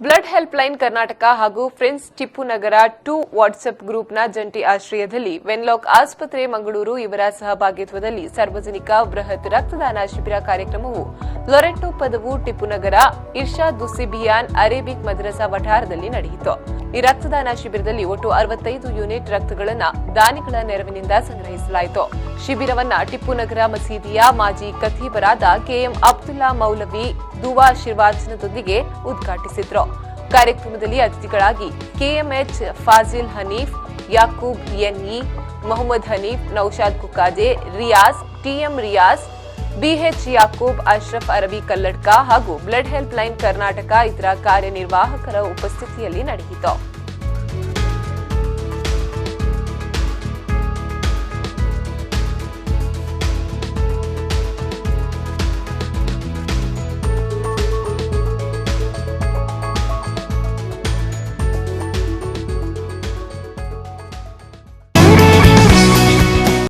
Blood help line Karnataka ಹಾಗೂ friends Tipu ನಗರ 2 WhatsApp ಗ್ರೂಪ್ನ ಜಂಟಿ ಆಶ್ರಯದಲ್ಲಿ ವೆನ್ಲಾಕ್ ಆಸ್ಪತ್ರೆ ಮಂಗಳೂರು ಇವರ ಸಹಭಾಗಿತ್ವದಲ್ಲಿ ಸಾರ್ವಜನಿಕ ಬೃಹತ್ ರಕ್ತದಾನ ಶಿಬಿರ ಕಾರ್ಯಕ್ರಮವು ಲೊರೆಟ್ಟೋ ಪದವು ಟಿಪ್ಪು ನಗರ ಇರ್ಷಾದ್ ದುಸ್ಸಿಬಿಯಾನ್ ಅರೇಬಿಕ್ ಮದ್ರಸಾ ವಠಾರದಲ್ಲಿ ನಡೆಯಿತು. ಈ ರಕ್ತದಾನ ಶಿಬಿರದಲ್ಲಿ ಒಟ್ಟು 65 ಯೂನಿಟ್ ರಕ್ತಗಳನ್ನು ದಾನಿಗಳ ನೆರವಿನಿಂದ ಸಂಗ್ರಹಿಸಲಾಯಿತು. ಶಿಬಿರವನ್ನ ಟಿಪ್ಪು ನಗರ ಮಸೀದಿಯ ಮಾಜಿ ಖತೀಬರಾದ ಕೆಎಂ ಅಬ್ದುಲ್ಲಾ ಮೌಲವಿ ದುವಾ ಆಶೀರ್ವಾಚನದೊಂದಿಗೆ ಉದ್ಘಾಟಿಸಿದ್ರು. ಕಾರ್ಯಕ್ರಮದಲ್ಲಿ ಅತಿಥಿಗಳಾಗಿ ಕೆಎಂಎಚ್ ಫಾಜಿಲ್ ಹನೀಫ್, ಯಾಕೂಬ್ ಎನ್ಇ, ಮೊಹಮ್ಮದ್ ಹನೀಫ್, ನೌಶಾದ್ ಕುಕಾಜೆ, ರಿಯಾಜ್, ಟಿಎಂ ರಿಯಾಜ್, ಬಿಎಚ್ ಯಾಕೂಬ್, ಅಶ್ರಫ್ ಅರಬಿ ಕಲ್ಲಡ್ಕ ಹಾಗೂ ಬ್ಲಡ್ ಹೆಲ್ಪ್ ಲೈನ್ ಕರ್ನಾಟಕ ಇತರ ಕಾರ್ಯನಿರ್ವಾಹಕರ ಉಪಸ್ಥಿತಿಯಲ್ಲಿ ನಡೆಯಿತು.